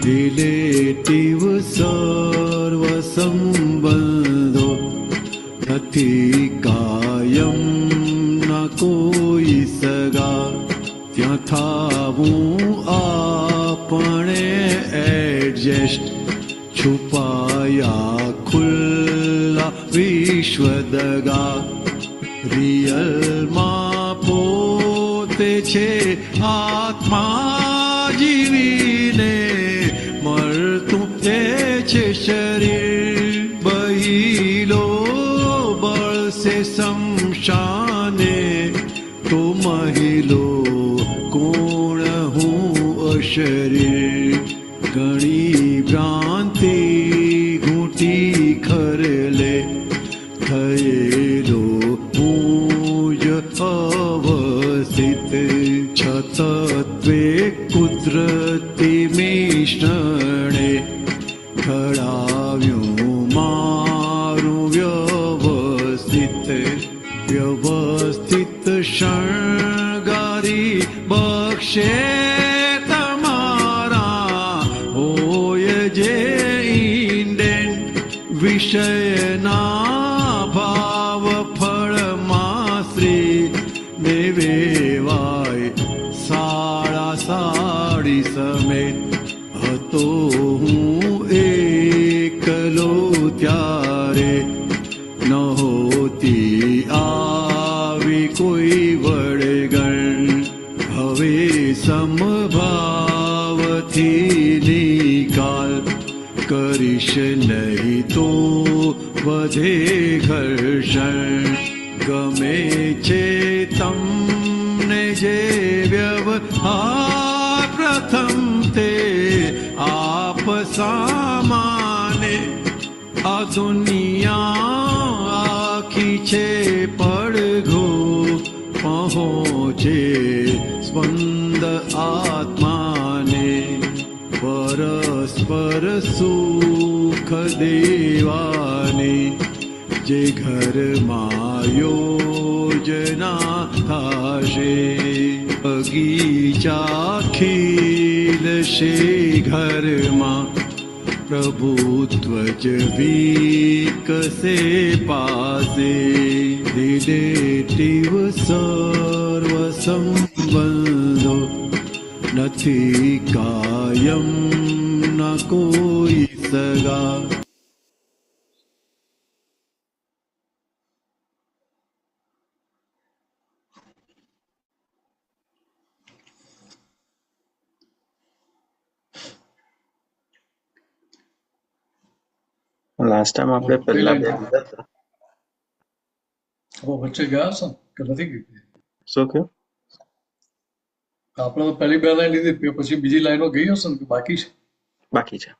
Relative સર્વ સંબંધો નથી કાયમ ના કોઈ સગા, ત્યાં થાવું આપણે એડજસ્ટ, છુપાયા ખુલ્લા વિશ્વ દગા. રિયલમાં પોતે છે આત્મા જીવીને મળતું તે છે શરીર. બહિલો બળશે શમશાને તો મહિલો કોણ હું અશરીર. ઘણી ભ્રાંતિ ઘૂંટી ખરલે થયેલો હું જ અવસ્થિત. છતત્વે કુદરતી મિશ્રણે ઘડાવ્યું મારું વ્યવસ્થિત. વ્યવસ્થિત શણગારી બક્ષે તમારા હોય જે ઇન્ડેન. વિષયના ભાવ ફળમાં શ્રી ને વેવાય સાડા સાડી સમેત. હતો હું એકલો ત્યારે નહોતી આવી કોઈ વળગણ. હવે સમભાવથી નિકાલ કરીશ નહીં તો વધે ઘર્ષણ. ગમે છે તમને જે વ્યવહાર પ્રથમ તે આપ સામાને. આ દુનિયા આખી છે પડઘો પહોંચે સ્પંદ આત્માને. પરસ્પર સુખ દેવાની જે ઘરમાં યોજના થાશે. બગીચા ખીલશે ઘરમાં પ્રભુત્વ જ વિકસે પાસે. રિલેટિવ સર્વ સંબંધો નથી કાયમ ના કોઈ સગા. લાસ્ટ ટાઈમ આપણે પહેલા બે લીધા હતા. વચ્ચે ગયા છો કે નથી ગઈ? શું કહ્યું? આપણે તો પહેલી બે લાઈન લીધી, પછી બીજી લાઈનો ગઈ હશે ને કે બાકી છે? બાકી છે.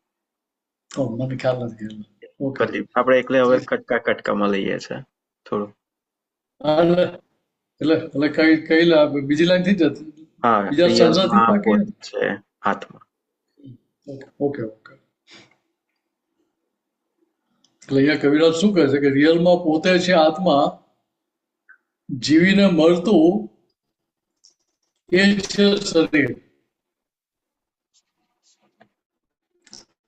મને ખ્યાલ નથી. ઓકે, પછી આપણે એકલે હવે કટકામાં લઈએ છે થોડું. એટલે કઈ બીજી લાઈન થી જ હતી? હા, બીજા સંસારથી બાકી છે હાથમાં. Okay okay. એટલે અહીંયા કવિરાજ શું કહે છે કે રિયલમાં પોતે છે આત્મા, જીવીને મળતું એ છે શરીર.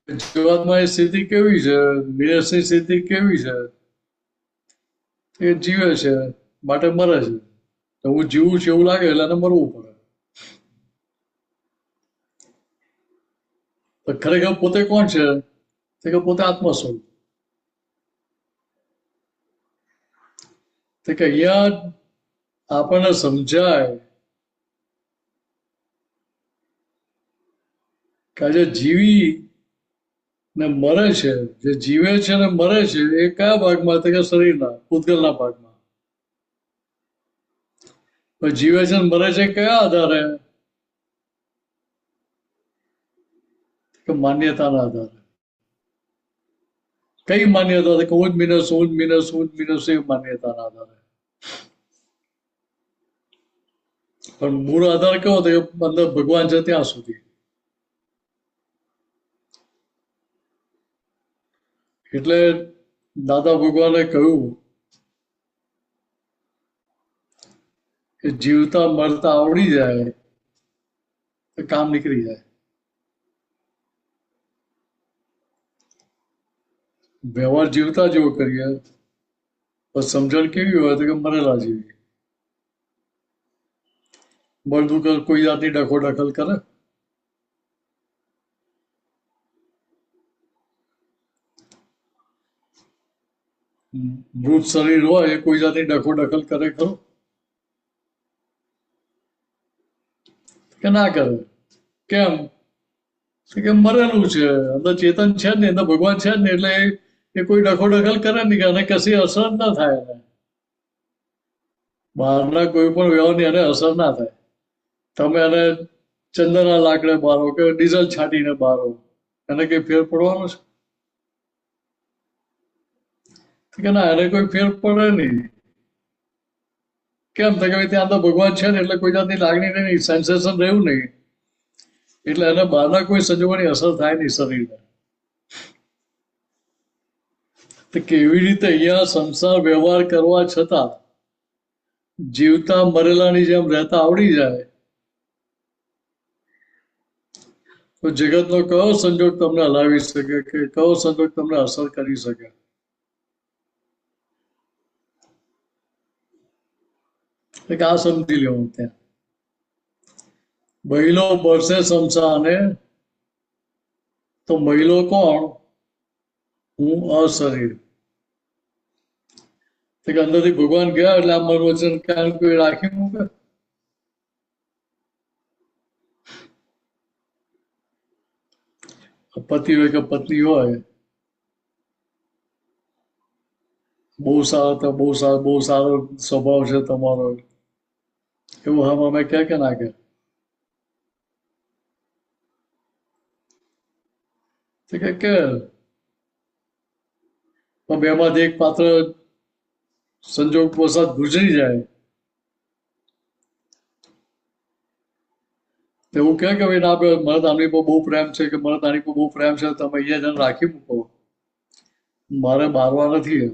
જીવાત્મા એ સ્થિતિ કેવી છે, નિરસની સ્થિતિ કેવી છે? એ જીવે છે માટે મરે છે. તો હું જીવું છું એવું લાગે એટલે એને મરવું પડે. તો ખરેખર પોતે કોણ છે? કે પોતે આત્મા સ્વરૂપ. કે અહીંયા આપણને સમજાય કે આજે જીવી ને મરે છે, જે જીવે છે ને મરે છે એ કયા ભાગમાં? કે શરીરના, પૂતગલના ભાગમાં. જીવે છે ને મરે છે કયા આધારે? કે માન્યતાના આધારે. કઈ માન્યતા? કે હું જ મિનસ, હું જ મિનસ, હું જ મિનસ, એ માન્યતાના આધારે. પણ મૂળ આધાર કેવો હતો? અંદર ભગવાન છે ત્યાં સુધી. એટલે દાદા ભગવાને કહ્યું કે જીવતા મરતા આવડી જાય તો કામ નીકળી જાય. વ્યવહાર જીવતા જેવો કરીએ પણ સમજણ કેવી હોય તો કે મરેલા જેવી. મળતું કોઈ જાતની ડખોડખલ કરે, મૃત શરીર હોય એ કોઈ જાતની ડખોડખલ કરે ખરો કે ના કરે? કેમ? કે મરેલું છે, અંદર ચેતન છે જ ને, અંદર ભગવાન છે જ ને, એટલે એ કોઈ ડખોડખલ કરે નહીં કે અને કશી અસર ના થાય એને. બહારના કોઈ પણ વ્યવહારની એને અસર ના થાય. તમે એને ચંદનના લાકડે બારો કે ડીઝલ છાંટીને બારો, એને કઈ ફેર પડવાનો છે કે ના? એને કોઈ ફેર પડે નહીં. કેમ? તો કે ત્યાં અંદર ભગવાન છે ને એટલે કોઈ જાતની લાગણી નહીં, સેન્સેશન રહ્યું નહીં, એટલે એને બહારના કોઈ સંજોગોની અસર થાય નહીં શરીરને. તો કેવી રીતે અહીંયા સંસાર વ્યવહાર કરવા છતાં જીવતા મરેલાની જેમ રહેતા આવડી જાય તો જગતનો કયો સંજોગ તમને હલાવી શકે, કે કયો સંજોગ તમને અસર કરી શકે? આ સમજી લેવું. ત્યાં મહિલો બરસે શમશાને, તો મહિલો કોણ? હું અશરીર. અંદરથી ભગવાન ગયા એટલે આ મન વચન કાન કોઈ રાખી મૂકે? પતિ હોય કે પત્ની હોય, બહુ સારો સ્વભાવ છે તમારો, એવું હમ અમે કે ના કે? બે માંથી એક પાત્ર સંજોગ વસાત ગુજરી જાય એવું કે ભાઈ ના, મને આની પર બહુ પ્રેમ છે, કે મને આની પર બહુ પ્રેમ છે, તમે અહીંયા જઈને રાખી મૂકો, મારે મારવા નથી.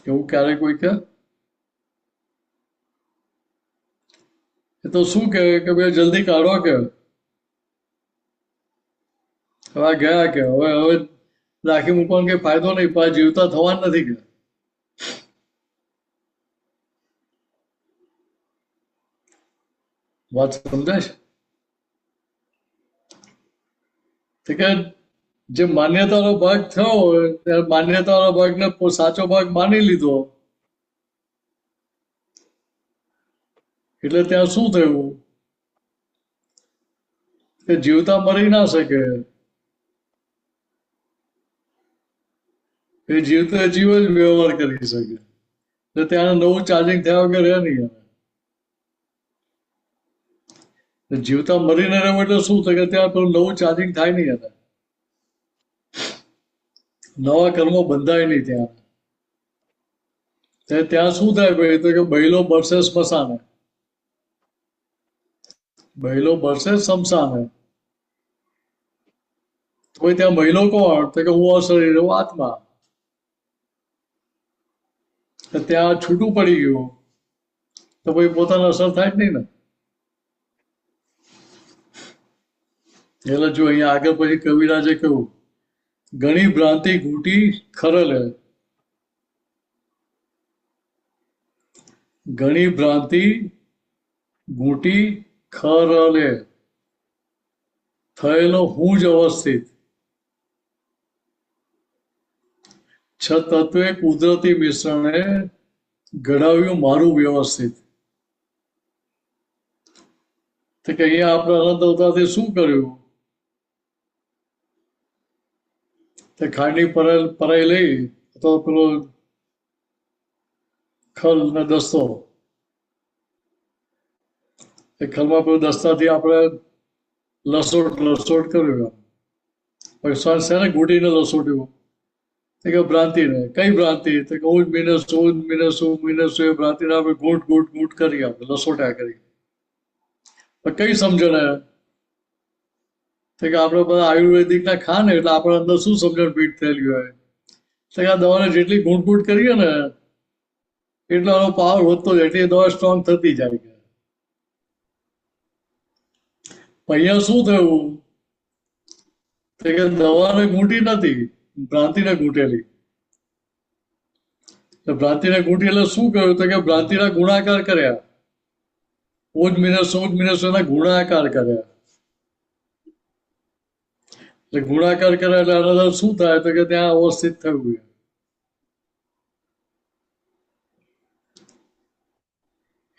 એવું ક્યારે કોઈ કે? એ તો શું કે ભાઈ જલ્દી કાઢો, કે હવે ગયા, કે હવે રાખી મૂકવાનો કઈ ફાયદો નહીં, પણ જીવતા થવાનું નથી. કે વાત સમજાય છે? કે જે માન્યતાનો ભાગ થયો હોય ત્યારે માન્યતાનો ભાગને સાચો ભાગ માની લીધો, એટલે ત્યાં શું થયું કે જીવતા મરી ના શકે, એ જીવતા જીવ જ વ્યવહાર કરી શકે. એટલે ત્યાં નવું ચાર્જિંગ થયા વગર રહે નહીં. જીવતા મરીને રહેવું એટલે શું થાય કે ત્યાં પેલું નવું ચાર્જિંગ થાય નહીં, એને નવા કર્મો બંધાય નહીં. ત્યાં શું થાય ભાઈ? તો કે બહેલો બરસે સ્મશાને, બહેલો બરસે શમશાને. કોઈ ત્યાં મહિલો કોણ? તો કે હું અશરીર, હું આત્મા. ત્યાં છૂટું પડી ગયું તો ભાઈ પોતાને અસર થાય જ નહીં ને. એટલે જો અહીંયા આગળ પછી કવિરાજે કહ્યું, ઘણી ભ્રાંતિ ઘૂંટી ખરલે, ઘણી ભ્રાંતિ ઘૂંટી ખરલે, થયેલો હું જ અવસ્થિત, છ તત્વે કુદરતી મિશ્રણે ઘડાવ્યું મારું વ્યવસ્થિત. તો કે અહીંયા આપણે અનંત અવતારથી શું કર્યું? તે ખાંડની પરાઈ લઈ તો પેલો ખલ ને દસ્તો, એ ખલમાં પેલો દસ્તાથી આપણે લસોટ કર્યું. પછી શેને ઘૂંટીને લસોટ્યું? કે ભ્રાંતિને. કઈ ભ્રાંતિ? તો કે હું જ મીનસું એ ભ્રાંતિને આપણે ઘૂંટ કરી, આપણે લસોટ્યા કરી. કઈ સમજણ? કે આપણે બધા આયુર્વેદિક ના ખા ને એટલે આપણા અંદર શું સમજણ પીઠ થયેલી હોય તો આ દવાને જેટલી ઘૂંટઘૂંટ કરીએ ને એટલો એનો પાવર વધતો જાય, એટલી દવા સ્ટ્રોંગ થતી જાય. અહીંયા શું થયું કે દવાને ઘૂંટી નથી, ભ્રાંતિને ઘૂંટેલી. ભ્રાંતિને ઘૂંટી એટલે શું કર્યું તો કે ભ્રાંતિના ગુણાકાર કર્યા, ઓજ મિનસ એના ગુણાકાર કર્યા. એટલે ગુણાકાર કર્યા એટલે આના અંદર શું થાય તો કે ત્યાં અવસ્થિત થયું.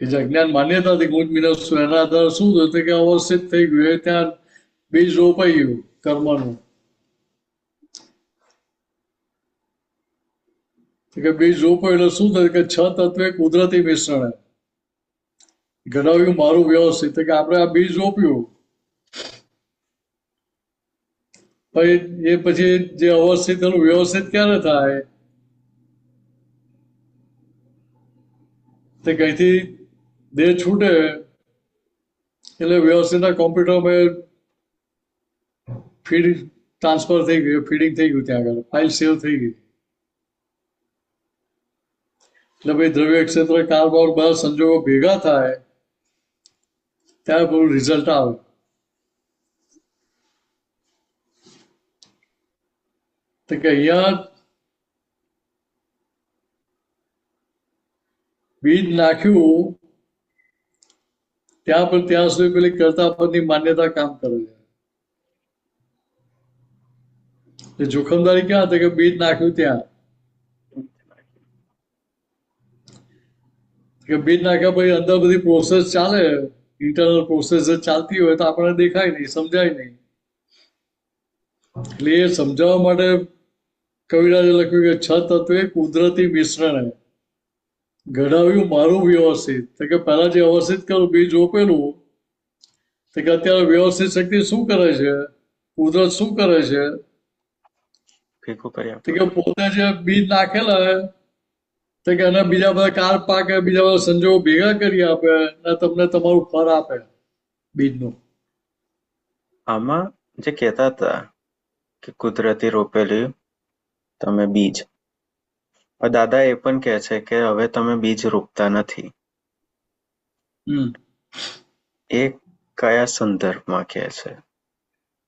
એ જે અજ્ઞાન માન્યતાથી ગુંજ મિનસ એના આધારે શું થયું કે અવસ્થિત થઈ ગયું, એ ત્યાં બીજ રોપાઈ ગયું કર્મનું. કે બીજ રોપાયું એટલે શું થયું કે 6 તત્વે કુદરતી મિશ્રણ ઘડાવ્યું મારું વ્યવસ્થિત, કે આપણે આ બીજ રોપ્યું પછી જે અવસ્થિત એનું વ્યવસ્થિત ક્યારે થાય તે કઈથી દેહ છૂટે એટલે વ્યવસ્થિતના કોમ્પ્યુટરમાં ફીડ ટ્રાન્સફર થઈ ગયું, ફીડિંગ થઈ ગયું, ત્યાં આગળ ફાઇલ સેવ થઈ ગઈ. એટલે ભાઈ દ્રવ્ય ક્ષેત્ર કાળબાળ બધા સંજોગો ભેગા થાય ત્યારે બહુ રિઝલ્ટ આવે. તો કે અહીંયા બીજ નાખ્યું ત્યાં સુધી પેલી કરતા પદની માન્યતા કામ કરે છે. જોખમદારી ક્યાં હતી કે બીજ નાખ્યું ત્યાં, કે બીજ નાખ્યા પછી અંદર બધી પ્રોસેસ ચાલે, ઇન્ટરનલ પ્રોસેસ ચાલતી હોય તો આપણને દેખાય નહીં, સમજાય નહીં. એટલે એ સમજાવવા માટે કવિરાજે લખ્યું કે 6 તત્વે કુદરતી મિશ્રણ ઘડાવ્યું મારું વ્યવસ્થિત. કે પહેલા જે અવસ્થિત કરું બીજ રોપેલું કે અત્યારે વ્યવસ્થિત શક્તિ શું કરે છે, કુદરત શું કરે છે કે પોતે જે બીજ નાખેલા તો કે એના બીજા બધા કાર પાકે, બીજા બધા સંજોગો ભેગા કરી આપે અને તમને તમારું ફળ આપે બીજનું. આમાં જે કહેતા હતા કે કુદરતી રોપેલી તમે બીજ, દાદા એ પણ કહે છે કે હવે તમે બીજ રોપતા નથી. એ કયા સંદર્ભમાં કહે છે?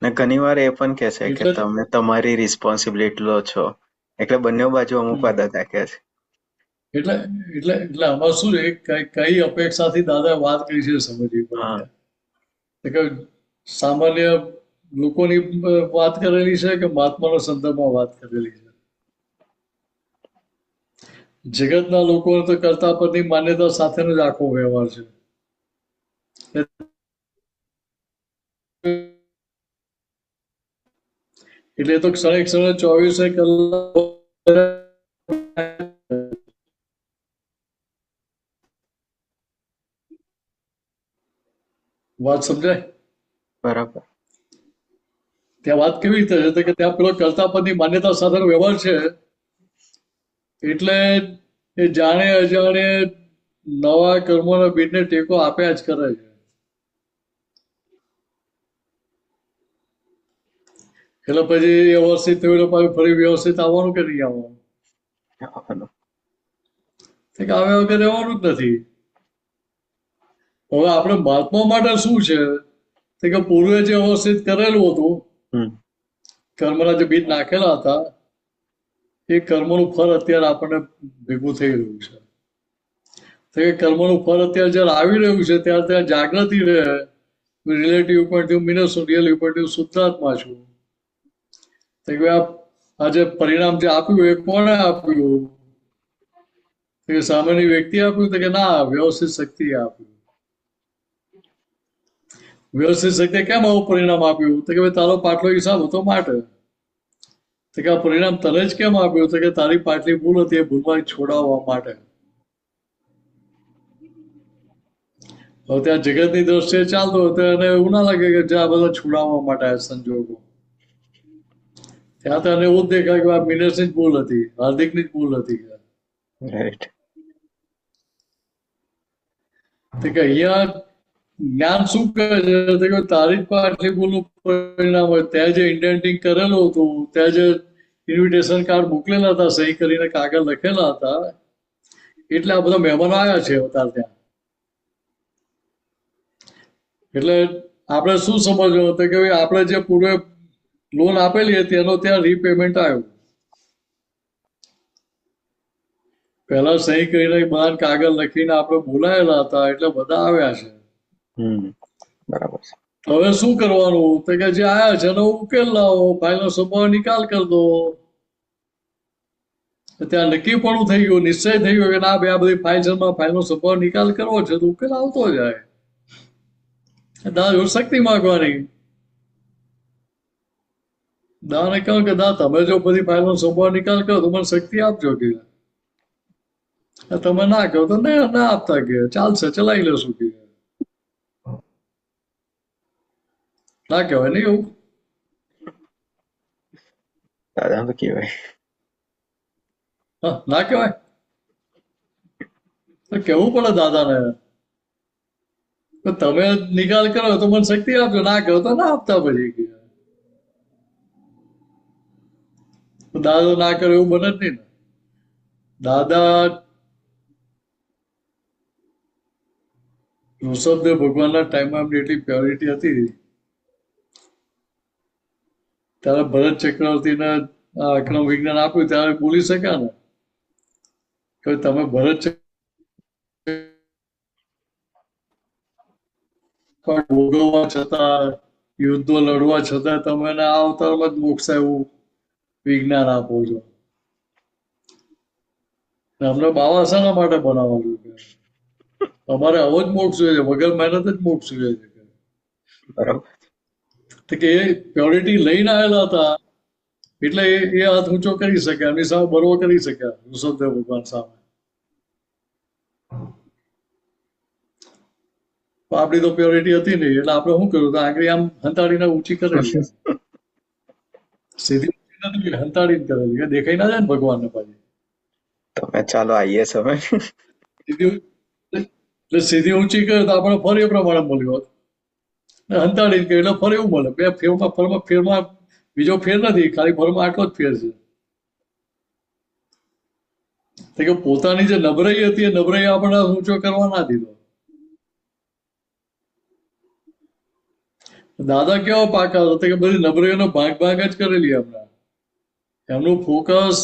ને ઘણી વાર એ પણ કહે છે કે તમે તમારી રિસ્પોન્સિબિલિટી લો છો, એટલે બંને બાજુ અમુક વાર દાદા કહે છે. એટલે એટલે એટલે આમાં શું છે, કઈ અપેક્ષાથી દાદા વાત કરી છે સમજવી પડે. કે સામાન્ય લોકોની વાત કરેલી છે કે મહાત્માના સંદર્ભમાં વાત કરેલી છે? જગતના લોકોને તો કરતા પદની માન્યતા સાથેનો જ આખો વ્યવહાર છે. એટલે તો ક્ષણે 24 કલાક વાત સમજાય? બરાબર. ત્યાં વાત કેવી રીતે છે કે ત્યાં પેલો કરતા પદની માન્યતા સાથેનો વ્યવહાર છે, એટલે એ જાણે અજાણે નવા કર્મોના બીજને ટેકો આપ્યા જ કરે છે. એટલે પછી વ્યવસ્થિત થયું એટલે પાછું ફરી વ્યવસ્થિત આવવાનું કે નહીં આવવાનું? આવે વગર રહેવાનું જ નથી. હવે આપણે મહાત્મા માટે શું છે કે પૂર્વે જે વ્યવસ્થિત કરેલું હતું, કર્મના જે બીજ નાખેલા હતા, એ કર્મનું ફળ અત્યારે આપણને ભેગું થઈ રહ્યું છે. તો એ કર્મનું ફળ અત્યારે જયારે આવી રહ્યું છે ત્યારે ત્યાં જાગૃતિ રહે. Relative point of minus real point of શુદ્ધાત્મા છું. તો કે આ જે પરિણામ જે આપ્યું એ કોણે આપ્યું? કે સામાન્ય વ્યક્તિ આપ્યું? તો કે ના, વ્યવસ્થિત શક્તિએ આપ્યું. વ્યવસ્થિત શક્તિ કેમ આવું પરિણામ આપ્યું? તો કે તારો પાટલો હિસાબ હતો માટે. તો કે આ પરિણામ તને જ કેમ આપ્યું? તો કે તારી પાટલી ભૂલ હતી, એ ભૂલમાં છોડાવવા માટે. હવે ત્યાં જગતની દ્રષ્ટિએ ચાલતો હતો એને એવું ના લાગે કે આ બધા છોડાવવા માટે આ સંજોગો. ત્યાં તો એને એવું જ દેખાય કે આ મિનસની જ ભૂલ હતી, હાર્દિકની જ ભૂલ હતી. રાઈટ. તો કે અહીંયા જ્ઞાન શું કહે છે કે તારી જ પાટલી ભૂલનું પરિણામ હોય. ત્યાં જે ઇન્ડેન્ટિંગ કરેલું હતું, ત્યાં જે ઇન્વિટેશન કાર્ડ મોકલેલા હતા, સહી કરીને કાગળ લખેલા હતા, એટલે આ બધા મહેમાનો આવ્યા છે અત્યારે ત્યાં. એટલે આપણે શું સમજવું હતું કે ભાઈ આપણે જે પૂર્વે લોન આપેલી હતી એનો ત્યાં રીપેમેન્ટ આવ્યું. પહેલા સહી કરીને બહાર કાગળ લખીને આપણે બોલાયેલા હતા એટલે બધા આવ્યા છે. બરાબર છે. હવે શું કરવાનું તો કે જે આયા છે એનો ઉકેલ લાવો, ફાઇલનો સંભાવ નિકાલ કરી દો. ત્યાં નક્કી પણ થઈ ગયું, નિશ્ચય થઈ ગયો કે ના બે આ બધી ફાઇલનો સંભાવ નિકાલ કરવો છે તો ઉકેલ આવતો જાય. દાદા શક્તિ માંગવાની. દાદાને કહ્યું કે દા તમે જો બધી ફાઇલનો સંભાવ નિકાલ કરો તો મને શક્તિ આપજો કે. તમે ના કહો તો ના આપતા કે ચાલશે, ચલાવી લેશું કે. ના કહેવાય નહીં એવું? દાદા તો કહેવાય. હા, ના કહેવાય તો કેવું પડે દાદાને. તમે નિકાલ કરો તો મને શક્તિ આપજો, ના કહો તો ના આપતા પછી કે. દાદા ના કરે એવું બને જ નહીં ને. દાદા ઋષભદેવ ભગવાનના ટાઈમમાં એમની એટલી પ્યોરિટી હતી, ત્યારે ભરત ચક્રવર્તીને આ અક્રમ વિજ્ઞાન આપ્યું ત્યારે બોલી શક્યા ને કે તમે ભરત ભોગવવા છતાં, યુદ્ધો લડવા છતાં તમે આ અવતારમાં જ મોક્ષ એવું વિજ્ઞાન આપો છો. અમને બાવા શાના માટે બનાવવાનું છે? અમારે આવો જ મોક્ષ જોઈએ છે, વગર મહેનત જ મોક્ષ જોઈએ છે. બરાબર. કે એ પ્યોરિટી લઈને આવેલા હતા એટલે એ હાથ ઊંચો કરી શક્યા, એમની સામે બરવો કરી શક્યા ઋષભદેવ ભગવાન સામે. આપણી તો પ્યોરિટી હતી નહીં એટલે આપણે શું કર્યું, આંગળી આમ હંતાડીને ઊંચી કરેલી, સીધી નથી હંતાડીને કરેલી કે દેખાઈ ના જાય ને ભગવાનને પાછી. તમે ચાલો આવીએ સમય. એટલે સીધી ઊંચી કરે તો આપણે ફરી એ પ્રમાણે મળ્યું હોત. હંતાડીને કે એટલે ફર એવું મળે. બે ફેરમાં બીજો ફેર નથી, ખાલી ફરમાં આટલો જ ફેર છે કે પોતાની જે નબળાઈ હતી એ નબળાઈ આપણે ઊંચો કરવા ના દીધો. દાદા કેવા પાકા હતા કે બધી નબળાઈઓનો ભાગ જ કરેલી એમના. એમનું ફોકસ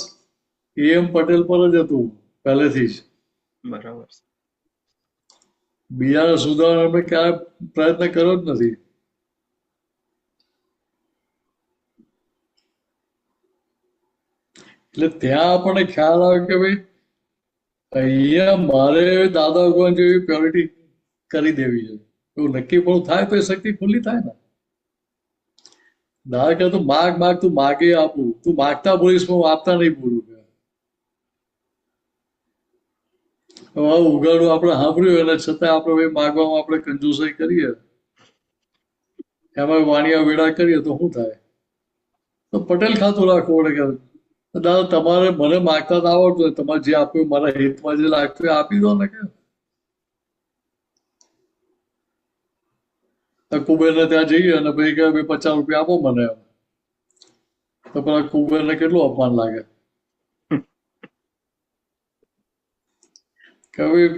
એમ પટેલ પર જ હતું પહેલેથી જ. બરાબર. બીજાને સુધારવાનો આપણે ક્યારે પ્રયત્ન કર્યો જ નથી. એટલે ત્યાં આપણને ખ્યાલ આવે કે ભાઈ અહીંયા મારે દાદા ભગવાન જેવી પ્યોરિટી કરી દેવી છે. એવું નક્કી પણ થાય તો એ શક્તિ ખુલ્લી થાય ને. દાદા કહે તું માગ તું માગે આપું, તું માગતા બોલીશ હું આપતા નહીં બોલું. ઉગાડું આપણે સાંભળ્યું એને છતાં આપણે ભાઈ માગવામાં આપણે કંજુસાઈ કરીએ, એમાં વાણિયા વેડા કરીએ તો શું થાય? તો પટેલ ખાતું રાખવું પડે કે દાદા તમારે મને માગતા તો આવડતું હોય, તમારે જે આપ્યું મારા હિતમાં જે લાગતું એ આપી દો ને. કે કુબેરને ત્યાં જઈએ અને ભાઈ કે ભાઈ 50 રૂપિયા આપો મને, તો પેલા કુબેરને કેટલું અપમાન લાગે કે ભાઈ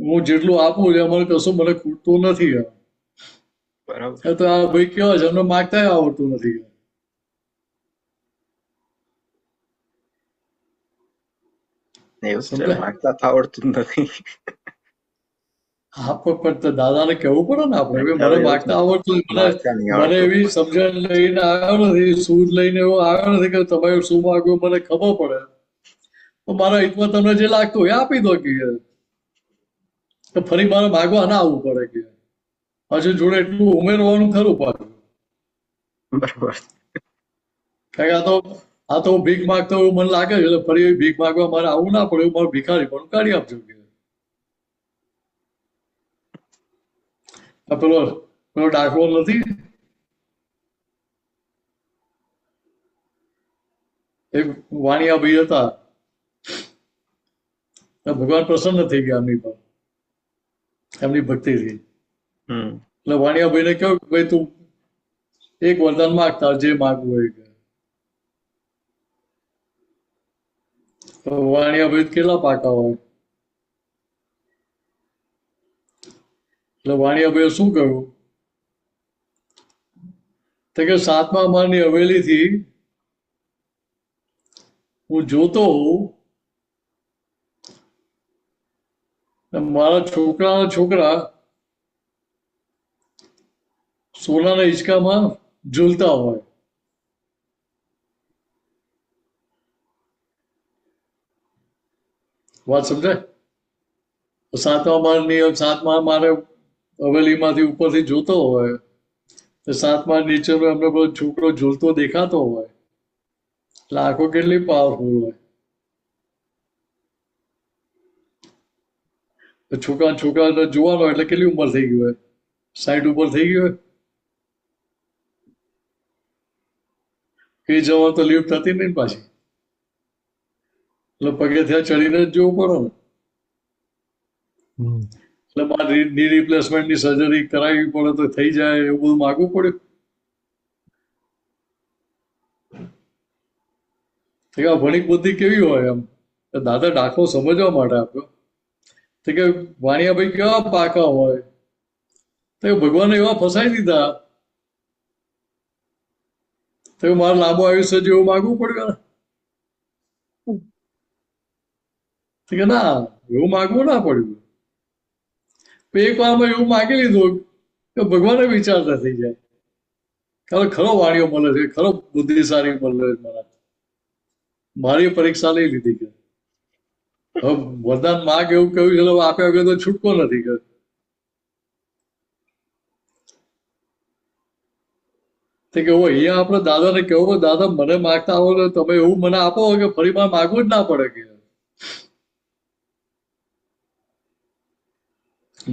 હું જેટલું આપું એ મને કશું મને ખૂટતું નથી. બરાબર. તો આ ભાઈ કેવા છે એમને માગતા આવડતું નથી. એવું માગતા આવડતું નથી. હા પણ દાદાને કહેવું પડે ને આપણે મને માગતા આવડતું, મને એવી સમજણ લઈને આવ્યો નથી, સૂઝ લઈને એવો આવ્યો નથી કે તમે શું માગ્યું મને ખબર પડે તો મારા હિતમાં તમને જે લાગતું હોય આપી દો કે ફરી મારે માગવા ના આવવું પડે કે પાછું જોડે એટલું ઉમેરવાનું ખરું પાછું. બરાબર. કારણ કે આ તો ભીખ માગતો એવું મને લાગે છે એટલે ફરી ભીખ માગવા મારે આવું ના પડે એવું મારું ભિખારી પણ કાઢી આપજો કે. પેલો ડાકવો નથી, એક વાણિયા ભાઈ હતા, ભગવાન પ્રસન્ન થઈ ગયા એમની પર, એમની ભક્તિથી. એટલે વાણિયા ભાઈને કહ્યું કે ભાઈ તું એક વરદાન માગતા જે માગવું હોય કે. વાણિયાભાઈ કેટલા પાકા હોય? એટલે વાણિયાભાઈએ શું કહ્યું? તો કે 7મા માળની હવેલીથી હું જોતો હોઉં અને મારા છોકરાના છોકરા સોનાના હિંચકામાં ઝૂલતા હોય. વાત સમજાય? 7મા માળે હવેલીમાંથી ઉપરથી જોતો હોય તો 7મા નીચેનો એમને બધો છોકરો ઝૂલતો દેખાતો હોય એટલે આંખો કેટલી પાવરફુલ હોય. તો છોકરાને જોવાનો એટલે કેટલી ઉંમર થઈ ગઈ હોય? 60 ઉપર થઈ ગઈ હોય. એ જવા તો લિફ્ટ થતી નહીં પાછી, એટલે પગથિયાં ચડીને જ જોવું પડે ને. એટલે મારે ની રિપ્લેસમેન્ટની સર્જરી કરાવવી પડે તો થઈ જાય એવું બધું માગવું પડ્યું. ભણિક બુદ્ધિ કેવી હોય એમ દાદા દાખલો સમજવા માટે આપ્યો તો કે વાણિયાભાઈ કેવા પાકા હોય તો ભગવાને એવા ફસાઈ દીધા તો મારે લાંબુ આયુષ્ય જેવું માગવું પડ્યું ને કે ના એવું માગવું ના પડ્યું. એક વારમાં એવું માગી લીધું કે ભગવાને વિચારતા થઈ જાય ખરો વાણીઓ મળે છે, ખરો બુદ્ધિશાળી મળે છે. મારી પરીક્ષા લઈ લીધી કે હવે વરદાન માગ એવું કહ્યું છે આપ્યા વગર તો છૂટકો નથી કે અહીંયા આપણે દાદાને કેવું દાદા મને માગતા આવો તમે એવું મને આપો કે ફરી મારે માગવું જ ના પડે કે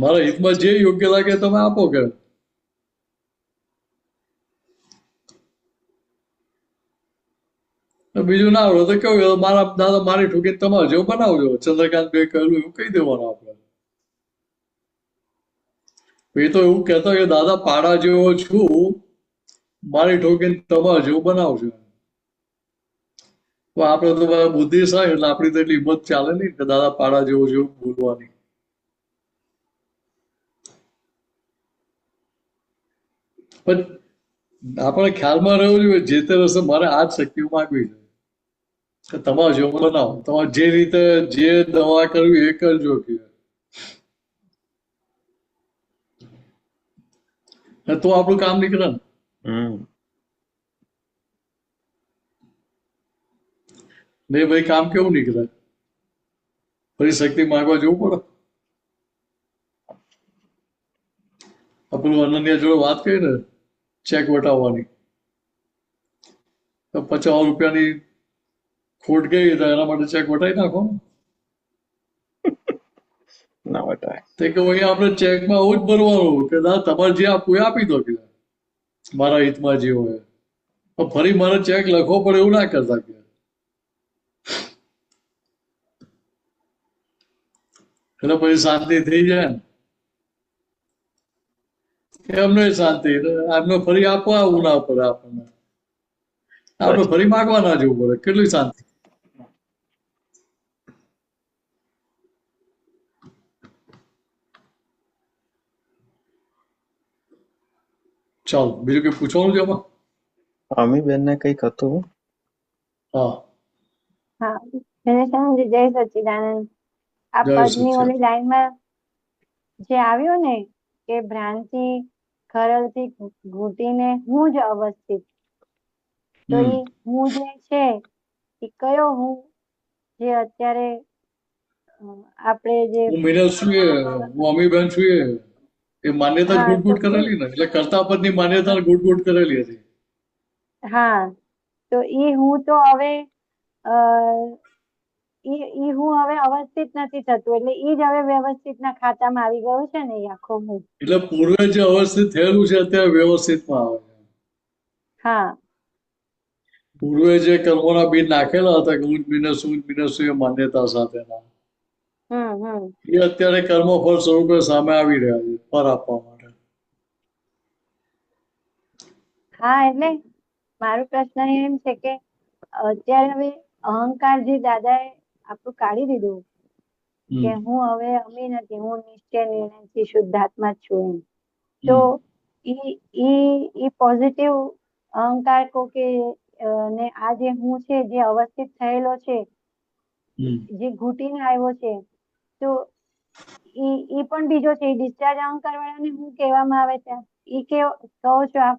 મારા હિતમાં જે યોગ્ય લાગે તમે આપો કે બીજું ના આવડે તો કેવું મારા દાદા મારી ઠોકીને તમારે જેવું બનાવજો. ચંદ્રકાંત ભાઈ કહેલું એવું કહી દેવાનું આપણે. એ તો એવું કહેતો કે દાદા પાડા જેવો છું મારી ઠોકીને તમારે જેવું બનાવજો. આપડે તો બુદ્ધિશાળી એટલે આપણી તો એટલી હિંમત ચાલે નહીં કે દાદા પાડા જેવું જેવું બોલવાની. પણ આપણે ખ્યાલમાં રહેવું જોઈએ જે તે રસ્તે મારે આ જ શક્તિઓ માગવી છે તમારે જેવું બનાવો. તમારે જે રીતે જે દવા કરવી એ કરજો કે તો આપણું કામ નીકળે ને. નહીં ભાઈ કામ કેવું નીકળે? ફરી શક્તિ માંગવા જવું પડે. પેલું અનન્યા જોડે વાત કરી ને ચેક વટાવવાની તો ₹50 ખોટ ગઈ તો એના માટે ચેક વટાવી નાખો ના વટાય. તે કે અહીંયા આપણે ચેકમાં આવું જ ભરવાનું કે દાદા તમારે જે આપવું એ આપી દો કે મારા હિતમાં જે હોય. ફરી મારે ચેક લખવો પડે એવું ના કરતા કે એટલે પછી શાંતિ થઈ જાય ને એમને શાંતિ એમને ફરી આપવા આવવું ના પડે આપણને. આપણે ફરી માગવા ના જવું પડે. કેટલી શાંતિ. ચાલો બીજું કઈ પૂછવાનું છે આમાં? અમી બેન ને કઈક હતું. હા હા જય સચ્ચિદાનંદ. આ જય પદની સચ્ચિદાનંદ. ઓલી લાઈનમાં જે આવ્યો ને કે ભ્રાંતિ ખરલથી ઘૂંટીને હું જ અવસ્થિત, તો એ હું જે છે એ કયો હું જે અત્યારે આપણે જે હું મિનલ છું હું અમીબેન છું એ માન્યતા જ ગુટગુટ કરેલી ને એટલે કરતા પદની માન્યતા ગુટગુટ કરેલી હતી. હા તો એ હું તો હવે ઈ હું હવે અવસ્થિત નથી થતું એટલે ઈ જ હવે વ્યવસ્થિત ના ખાતામાં આવી ગયો છે ને એ આખો હું. એટલે પૂર્વે જે અવસ્થિત થયેલું છે અત્યારે વ્યવસ્થિતમાં આવે છે. હા પૂર્વે જે કર્મોના બીજ નાખેલા હતા કે હું બિનસું એ માન્યતા સાથેના એ અત્યારે કર્મફળ સ્વરૂપે સામે આવી રહ્યા છે ફળ આપવા માટે. હા એટલે મારો પ્રશ્ન એમ છે કે અત્યારે હવે અહંકાર જે દાદાએ આપણું કાઢી દીધું કે હમ હું હવે અમી નથી, હું નિશ્ચય નિર્ણયથી શુદ્ધાત્મા જ છું એમ, તો ઈ પોઝિટિવ અહંકાર કહો કે ને આ જે હું છે જે અવસ્થિત થયેલો છે, હમ જે ઘૂટીને આવ્યો છે, તો ઈ પણ બીજો છે. ડિસ્ચાર્જ અહંકાર વાળાને શું કહેવામાં આવે છે? ઈ કહો છો આપ?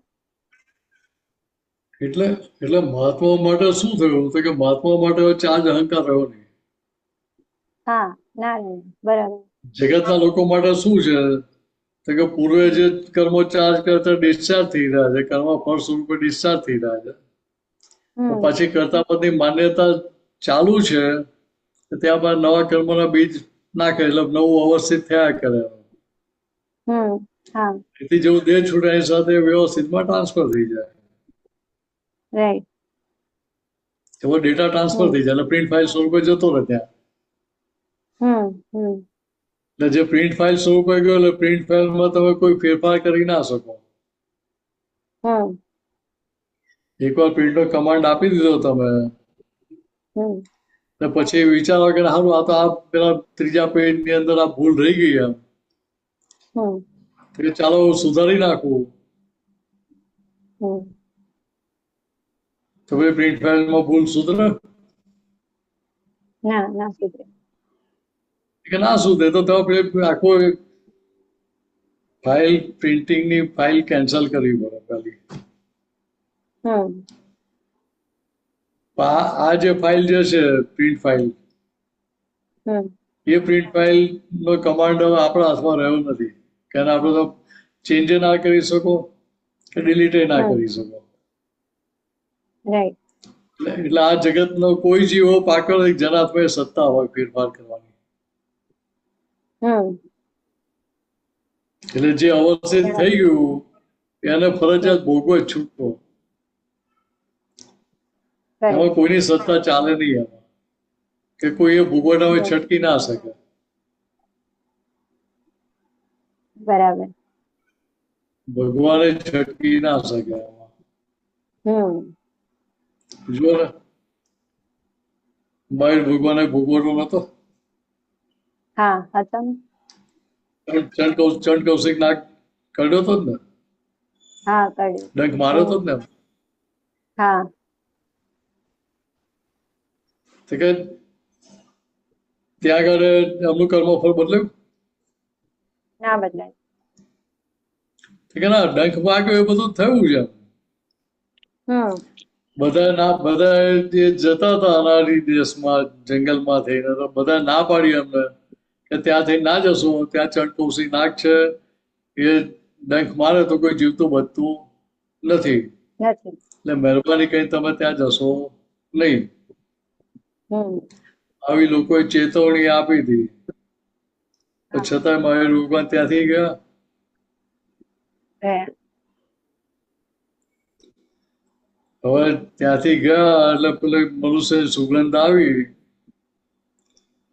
એટલે મહાત્મા માટે શું થયું તો કે મહાત્મા માટે ચાર્જ અહંકાર રહ્યો નહીં. હા, ના બરાબર. જગતના લોકો માટે શું છે તો કે પૂર્વે જે કર્મો ચાર્જ કરતા ડિસ્ચાર્જ થઈ રહ્યા છે, કર્મ ફળ સ્વરૂપે ડિસ્ચાર્જ થઈ રહ્યા છે, પછી કરતા પદની માન્યતા ચાલુ છે, ત્યાં બાદ નવા કર્મોના બીજ નાખે એટલે નવું અવસ્થિત થયા કરે. હા, એથી જેવું દેહ છૂટે એની સાથે વ્યવસ્થિતમાં ટ્રાન્સફર થઈ જાય, રાઈટ. એવો ડેટા ટ્રાન્સફર થઈ જાય એટલે પ્રિન્ટ ફાઇલ સ્વરૂપે જતો રહે ત્યાં. એટલે જે પ્રિન્ટ ફાઇલ સ્વરૂપે ગયો એટલે પ્રિન્ટ ફાઇલમાં તમે કોઈ ફેરફાર કરી ના શકો. એકવાર પ્રિન્ટનો કમાન્ડ આપી દીધો તમે ને પછી વિચારો કે સારું આ તો આ પેલા ત્રીજા પેજની અંદર આ ભૂલ રહી ગઈ એમ, તો ચાલો સુધારી નાખવું, તો ભાઈ પ્રિન્ટ ફાઇલમાં ભૂલ સુધરે ના સુધરે. કે ના સુધરે તો તમે આખો ફાઇલ પ્રિન્ટિંગની ફાઇલ કેન્સલ કરવી પડે પેલી. આ જે ફાઇલ જે છે પ્રિન્ટ ફાઇલ, એ પ્રિન્ટ ફાઇલ નો કમાન્ડ હવે આપણા હાથમાં રહ્યો નથી, કારણ આપણે તો ચેન્જ ના કરી શકો કે ડિલીટ ના કરી શકો. એટલે આ જગતનો કોઈ જીવો પાકળ જેના હાથમાં સત્તા હોય ફેરફાર કરવાની. એટલે જે અવસ્થિત થઈ ગયું એને ફરજિયાત ભોગવો જ છૂટકો. એમાં કોઈની સત્તા ચાલે નહીં એમાં, કે કોઈ એ ભોગવટા હોય છટકી ના શકે. બરાબર. ભગવાને છટકી ના શકે એમાં. જો ને મહાવીર ભગવાને ભોગવટો નતો. હા, હતો ને. ચંડ કૌશિક નાગ કર્યો તો જ ને. હા, કર્યું. ડંખ માર્યો તો જ ને. હા. તો કે ત્યાં આગળ એમનું કર્મફળ બદલ્યું? ના બદલાય. કે ના, ડંખ વાગ્યો એ બધું થયું છે. બધા જે જતા હતા અનાળી દેશમાં જંગલમાં થઈને, તો બધા ના પાડી એમને કે ત્યાંથી ના જશો, ત્યાં ચંડકૌશિક નાગ છે, એ ડંખ મારે તો કોઈ જીવતું બચતું નથી, એટલે મહેરબાની કરી તમે ત્યાં જશો નહીં. આવી લોકોએ ચેતવણી આપી હતી, છતાં મહાવીર ભગવાન ત્યાંથી ગયા. હવે ત્યાંથી ગયા એટલે પેલી મનુષ્ય સુગંધ આવી,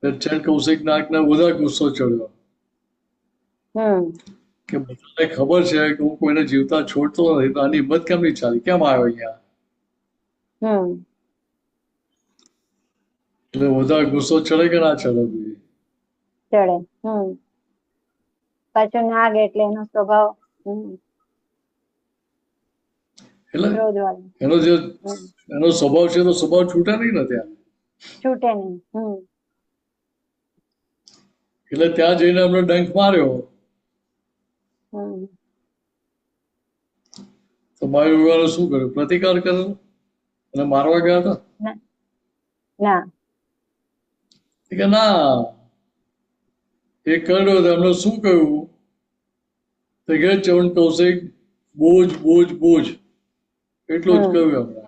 ચંડ કૌશિક નાગને વધારે ગુસ્સો ચડ્યો કે બધાને ખબર છે કે હું કોઈને જીવતા છોડતો નથી, તો આની હિંમત કેમ નહીં ચાલી, કેમ આવ્યો અહીંયા? એટલે વધારે ગુસ્સો ચડે કે ના ચડે? ચડે. પાછો નાગ એટલે એનો સ્વભાવ એટલે એનો સ્વભાવ છે તો સ્વભાવ છૂટે નહીં ને ત્યાં. છૂટે નહીં. એટલે ત્યાં જઈને એમને ડંખ માર્યો. તો મહાવીર ભગવાને શું કર્યું? પ્રતિકાર કર્યો અને મારવા ગયા હતા? ના. કે ના, એ કર્યો તો એમને શું કહ્યું? તો કે ચંડ કૌશિક બોજ બોજ બોજ એટલું જ કહ્યું એમને.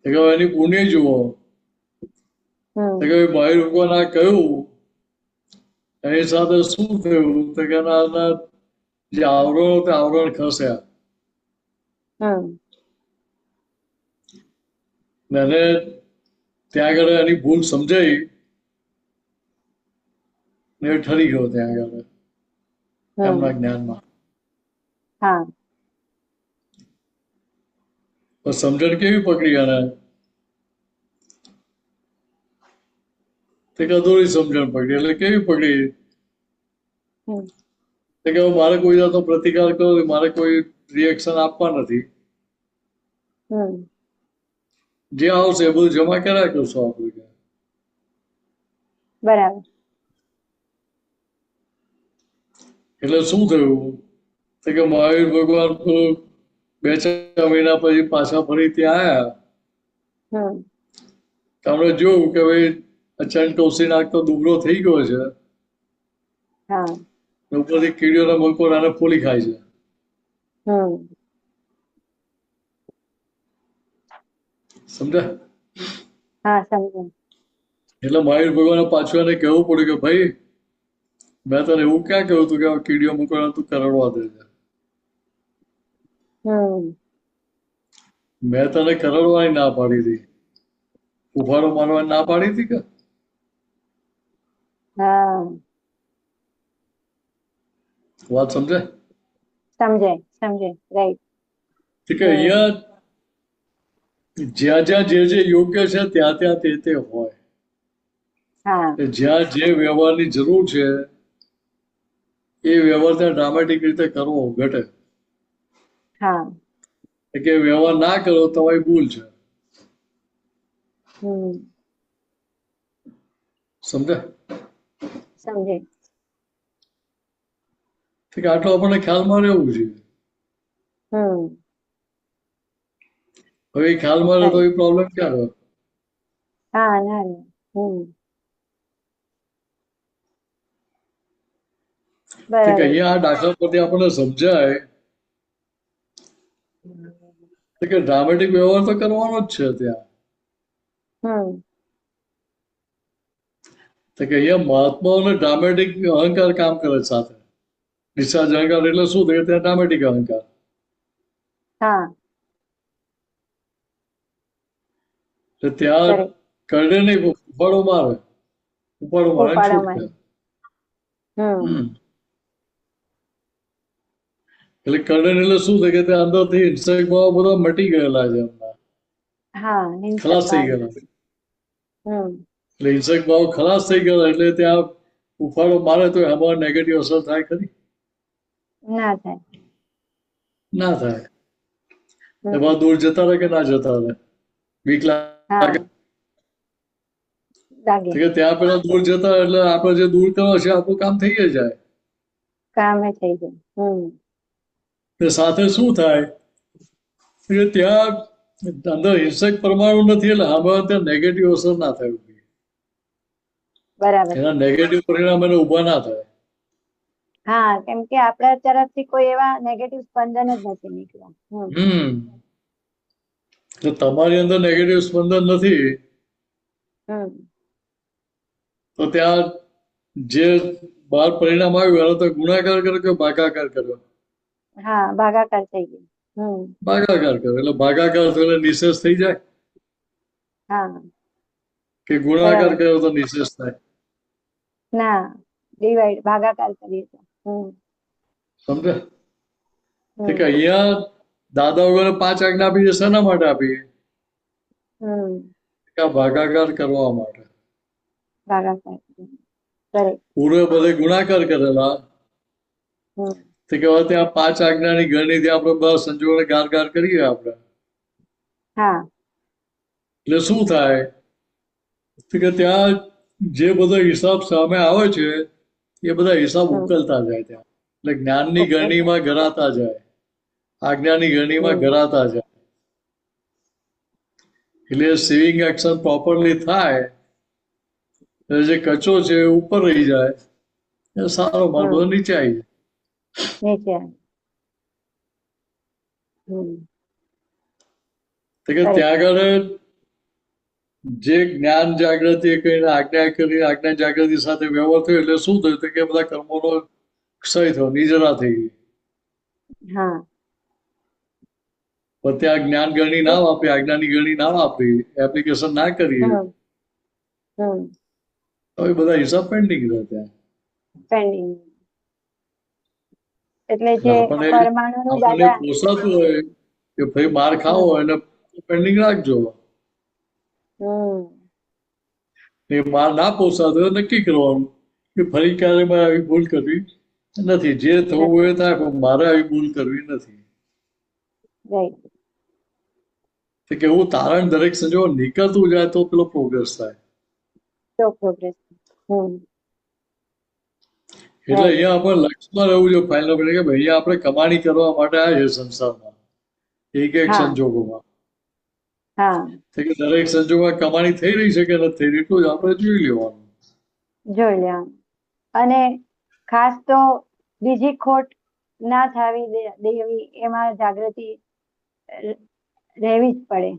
એની પુણ્ય જુઓ. મહાવીર ભગવાન આ કહ્યું, એની સાથે શું થયું? તો કે જે આવરણ તે આવરણ ખસ્યા. અને ત્યાં આગળ એની ભૂલ સમજાઈ ને ઠરી ગયો ત્યાં આગળ એમના જ્ઞાનમાં. પણ સમજણ કેવી પકડી આને? તે કે અધૂરી સમજણ પકડી. એટલે કેવી પકડી? હમ તે કે હવે મારે કોઈ જાતનો પ્રતિકાર કરો, મારે કોઈ રિએક્શન આપવા નથી. હમ જે આવશે એ બધું જમા કર્યા કરશો આપણે. બરાબર. એટલે શું થયું? તો કે મહાવીર ભગવાન તો 2-4 મહિના પછી પાછા ફરી ત્યાં આયા. હમ આપણે જોયું કે ભાઈ અચાનક ટોસીનાક તો દુબળો થઈ ગયો છે. હા. ઉપરથી કીડીઓના મકોડાને ફોલી ખાય છે. હમ સમજ્યા? હા, સમજ્યા. એટલે મહાવીર ભગવાને પાછું એને કહેવું પડ્યું કે ભાઈ મેં તને એવું ક્યાં કહ્યું હતું કે આ કીડીઓ મકોડા તું કરડવા દે છે? હમ મેં તને કરડવાની ના પાડી હતી, ઉફાળો મારવાની ના પાડી હતી કે? હા, વાત સમજાય? સમજાય સમજાય. રાઈટ. કે અહીંયા જ્યાં જ્યાં જે યોગ્ય છે ત્યાં ત્યાં તે હોય. હા. જ્યાં જે વ્યવહારની જરૂર છે એ વ્યવહાર ત્યાં ડ્રામેટિક રીતે કરવો ઘટે. હા. કે વ્યવહાર ના કરો તમારી ભૂલ છે. હમ સમજ્યા? સમજાય. કે આટલો આપણને ખ્યાલમાં રહેવું છે. હમ હવે એ ખ્યાલમાં રહે તો એ પ્રોબ્લેમ ક્યાં રહ્યો? હા, ના રે. હમ કે બરાબર. અહીંયા આ દાખલા પરથી આપણને સમજાય કે ડ્રામેટિક વ્યવહાર તો કરવાનો જ છે ત્યાં. હમ તો કે અહીંયા મહાત્માઓને ડ્રામેટિક અહંકાર કામ કરે છે સાથે. ડિસ્ચાર્જ અહંકાર એટલે શું થાય? ત્યાં ડ્રામેટિક અહંકાર. હા. તો ત્યાં કરેક્ટ. કરડે નહીં, ઉપાડો મારે. ઉપાડો મારે ઉપાડો છૂટકે. મારે. હમ એટલે કરડે એટલે શું થાય કે ત્યાં અંદરથી ઇન્સેક્ટ ભાવ બધા મટી ગયેલા છે એમના, હા. હિંસક ખલાસ થઈ ભાવ. ગયેલા. હમ એટલે ઇન્સેક્ટ ભાવ ખલાસ થઈ ગયેલા એટલે ત્યાં ઉફાળો મારે તો એમાં નેગેટિવ અસર થાય ખરી? ના થાય. ના થાય. હમ એમાં દૂર જતા રહે કે ના જતા રહે? બીક હા, લાગે લાગે. કે ત્યાં પેલા દૂર જતા એટલે આપણે જે દૂર કરવા છે આપણું કામ થઈ જ જાય. કામે થઈ જાય. તે સાથે શું થાય કે ત્યાં અંદર હિંસક પરમાણુ નથી એટલે આમાં ત્યાં નેગેટિવ અસર ના થાય. બરાબર. એના નેગેટિવ પરિણામ એને ઉભા ના થાય. હા, કેમ કે આપણા તરફથી કોઈ એવા નેગેટિવ સ્પંદન જ નથી નીકળ્યા. તો તમારી અંદર નેગેટિવ સ્પંદન નથી હમ તો ત્યાં જે બહાર પરિણામ આવ્યું એનો તો ગુણાકાર કર્યો કે ભાગાકાર કર્યો? હા, ભાગાકાર થઈ ગયો. ભાગાકાર કર્યો એટલે ભાગાકાર થયો એટલે નિશેષ થઈ જાય હા, કે ગુણાકાર બરાબર. કર્યો તો નિશેષ થાય? ના, ડિવાઈડ ભાગાકાર કરીએ તો. સમજે? હમ કે અહીંયા દાદા વગર 5 આજ્ઞા આપી છે શેના માટે આપી? હમ કે આ ભાગાકાર કરવા માટે. ભાગાકાર. કરેક્ટ. પૂર્વે બધે ગુણાકાર કરેલા હમ તો કે હવે ત્યાં 5 આજ્ઞાની ગણની ત્યાં આપણે બસ સંજોગોને ગાર ગાર કરીએ આપણે. હા. એટલે શું થાય કે ત્યાં જે બધો હિસાબ સામે આવે છે એ બધા હિસાબ ઉકેલતા જાય ત્યાં. એટલે જ્ઞાનની ઓકે. ગરણીમાં ગરાતા જાય, આજ્ઞાની ગરણીમાં ગરાતા જાય. એટલે સેવિંગ એક્શન પ્રોપરલી થાય એટલે જે કચો છે એ ઉપર રહી જાય, એ સારો માલ બધો નીચે આવી જાય. નીચે. હમ તો કે ત્યાં આગળ જે જ્ઞાન જાગૃતિ કહીને આજ્ઞા કરી, આજ્ઞા જાગૃતિ સાથે વ્યવહાર થયો એટલે શું થયું કે બધા કર્મોનો ક્ષય થયો, નિજરા થઈ ગઈ. હા. પણ ત્યાં જ્ઞાન ગરણી ના વાપરી, આજ્ઞાની ગરણી ના વાપરી, એપ્લિકેશન ના કરીએ તો એ બધા હિસાબ પેન્ડિંગ રહે ત્યાં. પેન્ડિંગ. એટલે જે આપણને પરમાણુનું આપણને દાદા. પોસાતું હોય કે ભાઈ માર ખાવો હોય અને પેન્ડિંગ રાખજો. હમ એ ના પોસાતો હોય નક્કી કરવાનું કે ફરી ક્યારે મારે આવી ભૂલ કરવી નથી. જે થવું હોય એ થાય, પણ મારે આવી ભૂલ કરવી નથી. રાઈટ. તો કે એવું તારણ દરેક સંજોગો નીકળતું જાય તો પેલો પ્રોગ્રેસ થાય. તો પ્રોગ્રેસ. હમ એટલે અહીંયા આપણે લક્ષમાં રહેવું જોઈએ ફાઇનલ કે ભાઈ અહીંયા આપણે કમાણી કરવા માટે આવ્યા છે સંસારમાં, એક એક હા સંજોગોમાં. હા તો કે દરેક સંજોગોમાં કમાણી થઈ રહી છે કે નથી થઈ રહી, એટલું જ આપણે જોઈ લેવાનું. જોઈ લેવાનું. અને ખાસ તો બીજી ખોટ ના થવી દેવી, એમાં જાગૃતિ રહેવી જ પડે.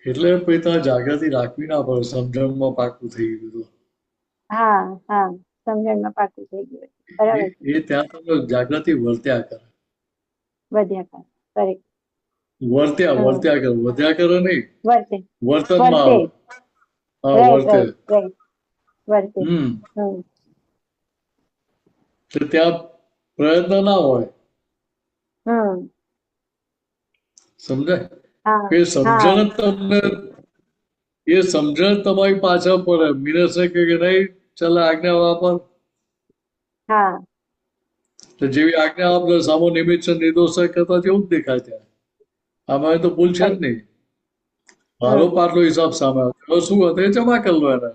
એટલે પછી ત્યાં જાગૃતિ રાખવી ના પડે, સમજણમાં પાકું થઈ ગયું તો. હા હા, સમજણમાં પાકું થઈ ગયું. બરાબર છે. એ ત્યાં તમને જાગૃતિ વર્ત્યા કરે. વધ્યા કરે. કરેક્ટ. વર્ત્યા કરે, વધ્યા કરે નહીં, વર્તે વર્તનમાં વર્તે. આવે. હા, રાઈટ વર્તે. Right right. વર્તે. હમ હમ એટલે ત્યાં પ્રયત્ન ના હોય. હમ સમજાય? હા એ હા સમજણ જ તમને, એ સમજણ તમારી પાછળ પડે. મિનસે કે નહીં ચાલે આજ્ઞા વાપર, હા તો જેવી આજ્ઞા આપે સામો નિમિત્ત છે નિર્દોષ કરતા જેવું જ દેખાય ત્યાં. આમાં તો ભૂલ છે જ કરેક્ટ. નહીં. મારો હમ પાટલો હિસાબ સામે આવ્યો, શું હતો એ જમા કરી લો એને.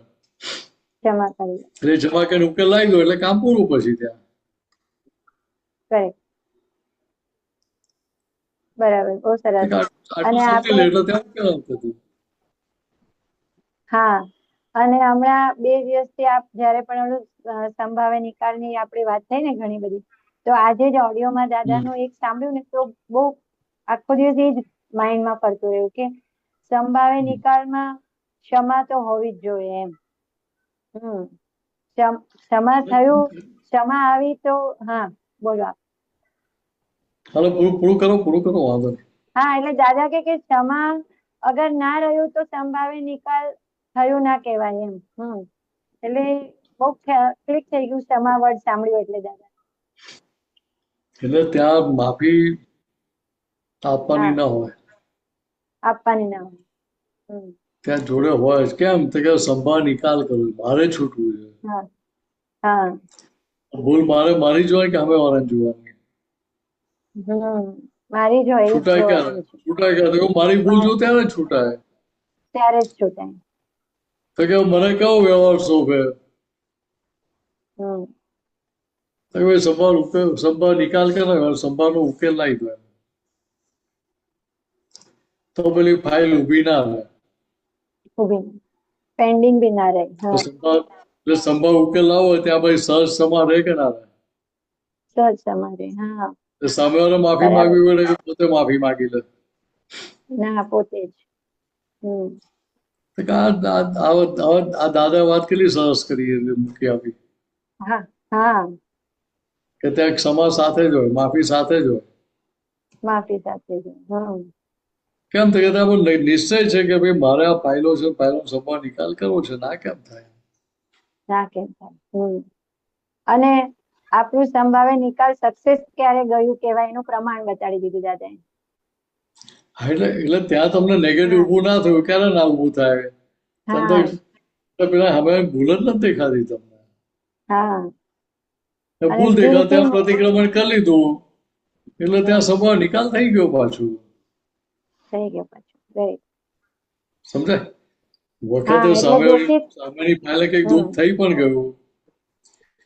જમા કરી લો. એટલે જમા કરીને ઉકેલ લાવી દો એટલે કામ પૂરું પછી ત્યાં. કરેક્ટ. બરાબર, બહુ સરસ. આટલું અને સમજી લે આપણે એટલે ત્યાં ઉકેલ આવતો હતું. હા, અને હમણાં 2 દિવસથી આપ જયારે પણ ઓલું સંભાવે નિકાલની આપણી વાત થઈ ને ઘણી બધી, તો આજે જ ઓડિયોમાં દાદાનું એક સાંભળ્યું ને તો બહુ આખો દિવસ એ જ માઇન્ડમાં ફરતું રહ્યું કે સંભાવે નિકાલમાં ક્ષમા તો હોવી જ જોઈએ એમ. ક્ષમા થયું, ક્ષમા આવી તો હા બોલો આપ. હાલો પૂરું કરો વાંધો નહીં. હા, એટલે દાદા કે ક્ષમા અગર ના રહ્યું તો સંભાવે નિકાલ થયું ના કહેવાય એમ. એટલે બહુ ક્લિક થઈ ગયું ક્ષમા વર્ડ સાંભળ્યું એટલે દાદા. એટલે ત્યાં માફી આપવાની હા, ના હોય, આપવાની ના હોય. ત્યાં જોડે હોય જ. કેમ તો કે સંભાળ નિકાલ કરવો, મારે છૂટવું છે. હા હા ભૂલ મારે મારી જોવાય કે અમે વાળાને જોવાની. મારી જો એ જ છૂટાય ક્યારે? જોવાની છે. છૂટાય ક્યારે? તો મારી ભૂલ જો ત્યારે જ છૂટાય. ત્યારે જ છૂટાય. તો કે મને કયો વ્યવહાર શોભે? હમ તો કે ભાઈ સંભાળ નિકાલ કરે, સંભાળનો ઉકેલ લાવી દો. તો પેલી ફાઇલ ઊભી ના રહે. ઉભી પેન્ડિંગ બી ના રહે. તો સંભાળ ઉકેલ લાવો ત્યાં ભાઈ સહજ સમા રહે કે ના રહે? સહજ તમારે. હા સામેવાળા માફી બરાબર. માંગવી પડે કે પોતે માફી માંગી લે? ના, પોતે જ. આ દાદા વાત કેટલી સરસ કરી મૂકી આપી હા હા, કે ત્યાં ક્ષમા સાથે જ હોય, માફી સાથે જ હોય. માફી સાથે જ. કેમ તો કે ત્યાં નિશ્ચય છે કે ભાઈ મારે આ ફાઇલો છે, ફાઇલો સંભાળ નિકાલ કરવો છે. ના કેમ થાય? ના કેમ થાય. અને આપણું સંભાવે નિકાલ સક્સેસ ક્યારે ગયું કહેવાય એનું પ્રમાણ બતાડી દીધું દાદાએ. એટલે ત્યાં તમને નેગેટિવ હા ઊભું ના થયું. ક્યારે ના ઊભું થાય? હા પેલા હવે ભૂલ જ નથી દેખાતી તમને. હા. અને ભૂલ દેખાય દિલથી ત્યાં પ્રતિક્રમણ કરી લીધું એટલે ત્યાં સંભાળ નિકાલ થઈ ગયો પાછું. થઈ ગયો પાછું. રાઈટ. સમજાય? હા, વખતે એટલે દુઃખિત. સામેની ફાઇલે કંઈક દુઃખ થઈ પણ ગયું,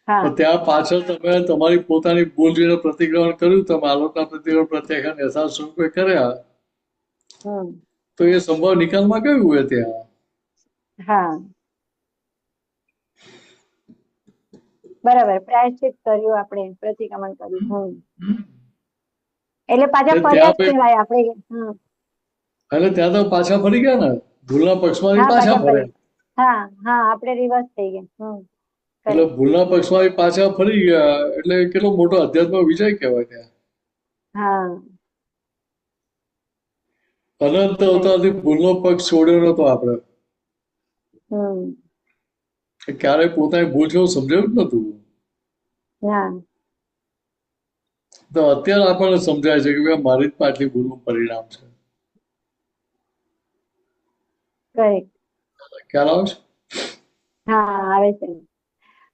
હા પણ ત્યાં પાછળ તમે તમારી પોતાની ભૂલ જોઈને પ્રતિક્રમણ કર્યું, તમે આલોકના પ્રતિક્રમણ પ્રત્યાખ્યાન યથાર્થ સ્વરૂપે કર્યા, તો એ સંભાવ નિકાલમાં ગયું હોય ત્યાં. હા બરાબર. પ્રાયશ્ચિત કર્યું, આપણે પ્રતિક્રમણ કર્યું. એટલે પાછા ફર્યા જ કહેવાય આપણે. એટલે ત્યાં તો પાછા ફરી ગયા ને, ભૂલના પક્ષમાંથી હા, પાછા પાછા ફરી. ફર્યા. હા હા, આપણે રિવર્સ થઈ ગયા. એટલે કરેક્ટ. ભૂલના પક્ષમાંથી પાછા ફરી ગયા એટલે કેટલો મોટો અધ્યાત્મ વિજય કહેવાય ત્યાં. હા અનંત રાઈટ. અવતારથી ભૂલનો પક્ષ છોડ્યો નતો આપણે. ક્યારેય પોતાની ભૂલ છે એવું સમજાયું જ નતું. ના તો અત્યારે આપણને સમજાય છે કે ભાઈ મારી જ આટલી ભૂલનું પરિણામ છે. કરેક્ટ. ખ્યાલ આવે છે? હા, આવે છે.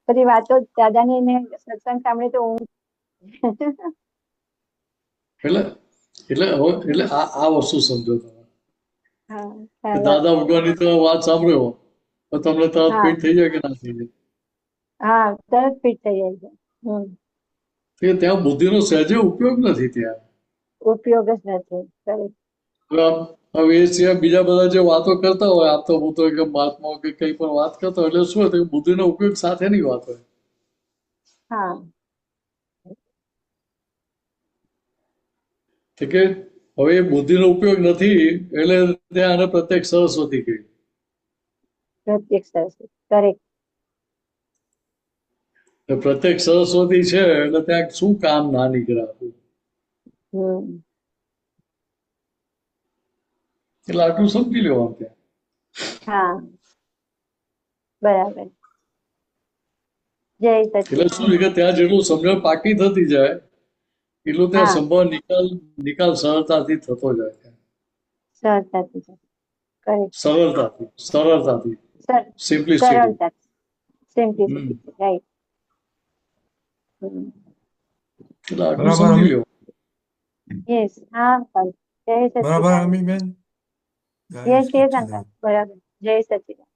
બધી વાતો દાદાની ને સત્સંગ સાંભળે તો ઊંઘ એટલે એટલે હવે એટલે આ વસ્તુ સમજો તમે. હા, કે ચાલો. દાદા ભગવાનની તમે વાત સાંભળ્યો તો તમને તરત હા ફિટ થઈ જાય કે ના થઈ જાય? હા, તરત ફિટ થઈ જાય છે. તો કે ત્યાં બુદ્ધિનો સહેજે ઉપયોગ નથી ત્યાં. ઉપયોગ જ નથી. કરેક્ટ. હવે એ સિવાય બીજા બધા જે વાતો કરતા હોય આપતો ભૂતો કે મહાત્માઓ કે કઈ પણ વાત કરતા હોય એટલે શું હતું બુદ્ધિનો ઉપયોગ સાથેની વાત હોય. હા, તો કે હવે એ બુદ્ધિનો ઉપયોગ નથી એટલે ત્યાં આને પ્રત્યક્ષ સરસ્વતી કહી. પ્રત્યેક સરસ્વતી. કરેક્ટ. પ્રત્યક્ષ સરસ્વતી છે એટલે ત્યાં શું કામ ના નીકળ્યા એટલે આટલું સમજી લેવાનું ત્યાં. હા, બરાબર. જય એટલે શું સચિદાનંદ. છે કે ત્યાં જેટલું સમજણ પાકી થતી જાય એટલું ત્યાં હા, સંભાવ નિકાલ સરળતાથી થતો જાય છે. સરળતાથી. કરેક્ટ. સરળતાથી સર સિમ્પ્લિસિટી. સરળતા, સિમ્પ્લિસિટી. રાઈટ. એટલે આટલું બરાબર સમજી અમી લેવું. યસ. હા, જય બરાબર સચિદાનંદ. અમીબેન જય યસ, યસ, અંકલ. સચ્ચિદાનંદ. બરાબર. જય સચિદાનંદ.